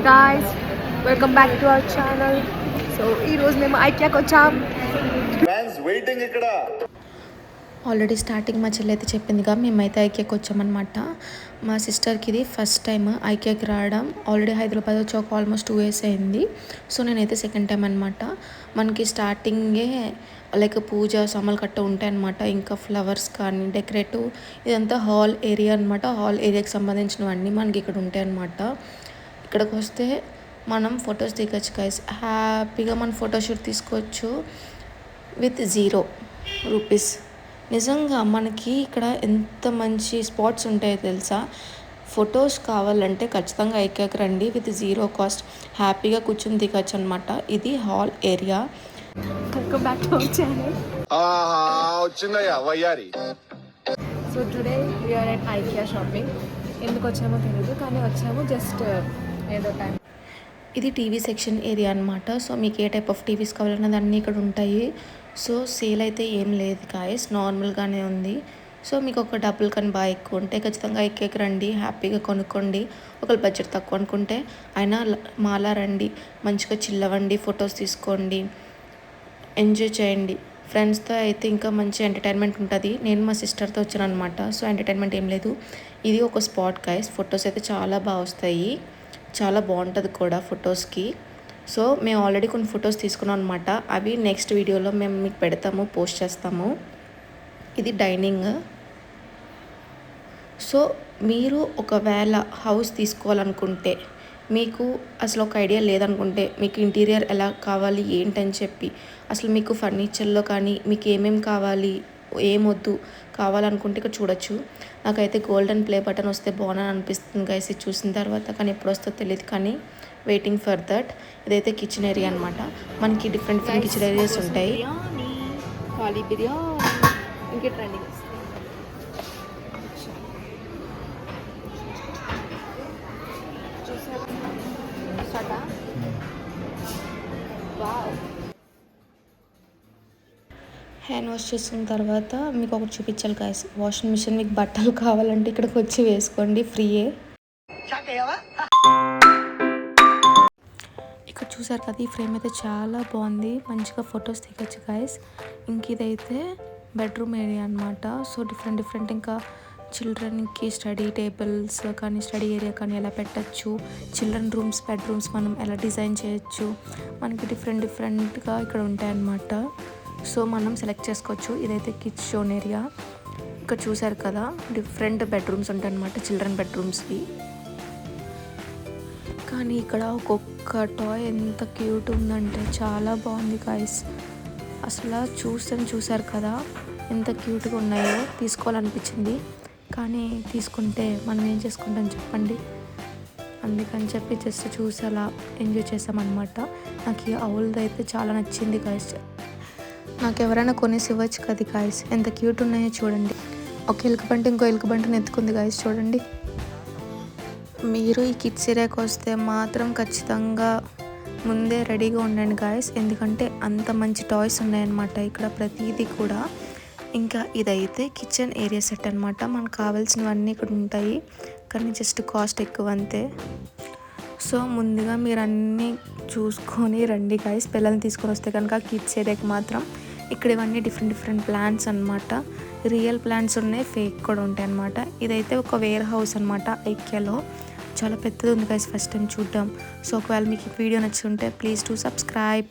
guys, welcome back to our channel. So ఈ రోజు మేము ఐకియాకి వచ్చాం. ఫ్యాన్స్ వెయిటింగ్ ఇక్కడ. ఆల్రెడీ స్టార్టింగ్ మా చెల్లి అయితే చెప్పిందిగా మేమైతే ఐకియాకి వచ్చామన్నమాట. మా సిస్టర్కి ఇది ఫస్ట్ టైం ఐకియాకి రావడం. ఆల్రెడీ హైదరాబాద్ వచ్చి ఒక ఆల్మోస్ట్ 2 years అయింది. సో నేనైతే సెకండ్ టైం అనమాట. మనకి స్టార్టింగే లైక్ పూజ సామాన్లు కట్ట ఉంటాయి అనమాట. ఇంకా ఫ్లవర్స్ కానీ డెకరేటివ్ ఇదంతా హాల్ ఏరియా అనమాట. హాల్ ఏరియాకి సంబంధించినవన్నీ మనకి ఇక్కడ ఉంటాయి అనమాట. ఇక్కడికి వస్తే మనం ఫొటోస్ దిగచ్చు గైస్. హ్యాపీగా మనం ఫోటోషూట్ తీసుకోవచ్చు విత్ 0 రూపీస్. నిజంగా మనకి ఇక్కడ ఎంత మంచి స్పాట్స్ ఉంటాయో తెలుసా. ఫొటోస్ కావాలంటే ఖచ్చితంగా ఐకియాకి రండి. విత్ 0 కాస్ట్ హ్యాపీగా కూర్చొని దిగచ్చు అనమాట. ఇది hall area. Welcome back to our channel. వచ్చిందయ్యా వయ్యారి. So today we are at IKEA shopping. ఎందుకు వచ్చామో తెలియదు కానీ వచ్చాము జస్ట్ ఏదో టైం. ఇది టీవీ సెక్షన్ ఏరియా అనమాట. సో మీకు ఏ టైప్ ఆఫ్ టీవీస్ కావాలన్నది అన్నీ ఇక్కడ ఉంటాయి. సో సేల్ అయితే ఏం లేదు గాయస్, నార్మల్గానే ఉంది. సో మీకు ఒక డబ్బులు కానీ బాగా ఎక్కువ ఉంటే ఖచ్చితంగా ఐకియాకి రండి, హ్యాపీగా కొనుక్కోండి. ఒకవేళ బడ్జెట్ తక్కువ అనుకుంటే అయినా మాలా రండి, మంచిగా చిల్లవండి, ఫొటోస్ తీసుకోండి, ఎంజాయ్ చేయండి. ఫ్రెండ్స్తో అయితే ఇంకా మంచి ఎంటర్టైన్మెంట్ ఉంటుంది. నేను మా సిస్టర్తో వచ్చాను అనమాట. సో ఎంటర్టైన్మెంట్ ఏం లేదు. ఇది ఒక స్పాట్ గైస్. ఫొటోస్ అయితే చాలా బాగా వస్తాయి, చాలా బాగుంటుంది కూడా ఫొటోస్కి. సో మేము ఆల్రెడీ కొన్ని ఫొటోస్ తీసుకున్నాం అనమాట. అవి నెక్స్ట్ వీడియోలో మేము మీకు పెడతాము, పోస్ట్ చేస్తాము. ఇది డైనింగ్. సో మీరు ఒకవేళ హౌస్ తీసుకోవాలనుకుంటే, మీకు అసలు ఒక ఐడియా లేదనుకుంటే, మీకు ఇంటీరియర్ ఎలా కావాలి ఏంటని చెప్పి, అసలు మీకు ఫర్నిచర్లో కానీ మీకు ఏమేమి కావాలి ఏమొద్దు కావాలనుకుంటే ఇక్కడ చూడొచ్చు. నాకైతే గోల్డెన్ ప్లే బటన్ వస్తే బాగుందని అనిపిస్తుంది గైస్ ఇది చూసిన తర్వాత. కానీ ఎప్పుడు వస్తుందో తెలియదు, కానీ వెయిటింగ్ ఫర్ దట్. ఇదైతే కిచెన్ ఏరియా అనమాట. మనకి డిఫరెంట్ కిచెన్ ఏరియాస్ ఉంటాయి. ఖాళీ బిర్యానీ ఇంకే ట్రెండింగ్. హ్యాండ్ వాష్ చేసుకున్న తర్వాత మీకు ఒకటి చూపించాలి గాయస్. Washing machine. మీకు బట్టలు కావాలంటే ఇక్కడికి వచ్చి వేసుకోండి, ఫ్రీయే. ఇక్కడ చూసారు కదా, ఈ ఫ్రేమ్ అయితే చాలా బాగుంది, మంచిగా ఫొటోస్ దిగచ్చు గాయస్. ఇంక ఇదైతే బెడ్రూమ్ ఏరియా అనమాట. సో డిఫరెంట్ ఇంకా చిల్డ్రన్కి స్టడీ టేబుల్స్ కానీ స్టడీ ఏరియా కానీ ఎలా పెట్టచ్చు, చిల్డ్రన్ రూమ్స్ బెడ్రూమ్స్ మనం ఎలా డిజైన్ చేయొచ్చు, మనకి డిఫరెంట్గా ఇక్కడ ఉంటాయన్నమాట. సో మనం సెలెక్ట్ చేసుకోవచ్చు. ఇదైతే కిడ్స్ షోన్ ఏరియా. ఇక్కడ చూసారు కదా, డిఫరెంట్ బెడ్రూమ్స్ ఉంటాయి అన్నమాట, చిల్డ్రన్ బెడ్రూమ్స్కి. కానీ ఇక్కడ ఒక్కొక్క టాయ్ ఎంత క్యూట్ ఉందంటే చాలా బాగుంది గాయస్. అసలు చూసారు కదా ఎంత క్యూట్గా ఉన్నాయో, తీసుకోవాలనిపించింది. కానీ తీసుకుంటే మనం ఏం చేసుకుంటాం చెప్పండి. అందుకని చెప్పి జస్ట్ చూసి అలా ఎంజాయ్ చేసామన్నమాట. నాకు ఈ అవుల్ది అయితే చాలా నచ్చింది గాయస్. నాకు ఎవరైనా కొనేసి ఇవ్వచ్చు కదా గాయస్. ఎంత క్యూట్ ఉన్నాయో చూడండి. ఒక ఎలుకబంటి ఇంకో ఎలుకబంటిని ఎత్తుకుంది గాయస్, చూడండి. మీరు ఈ కిడ్స్ ఏరియాకి వస్తే మాత్రం ఖచ్చితంగా ముందే రెడీగా ఉండండి గాయస్. ఎందుకంటే అంత మంచి టాయ్స్ ఉన్నాయన్నమాట ఇక్కడ ప్రతిదీ కూడా. ఇంకా ఇదైతే కిచెన్ ఏరియా సెట్ అనమాట. మనకు కావాల్సినవన్నీ ఇక్కడ ఉంటాయి, కానీ జస్ట్ కాస్ట్ ఎక్కువ అంతే. సో ముందుగా మీరు అన్నీ చూసుకొని రండి గాయస్. పిల్లల్ని తీసుకొని వస్తే కనుక కిడ్స్ ఏరియాకి మాత్రం ఇక్కడ ఇవన్నీ డిఫరెంట్ ప్లాంట్స్ అనమాట. రియల్ ప్లాంట్స్ ఉన్నాయి, ఫేక్ కూడా ఉంటాయి అన్నమాట. ఇదైతే ఒక వేర్ హౌస్ అనమాట ఐకియాలో. చాలా పెద్దది ఉంది గైస్, ఫస్ట్ టైం చూద్దాం. సో ఒకవేళ మీకు ఈ వీడియో నచ్చుంటే ప్లీజ్ టు సబ్స్క్రైబ్.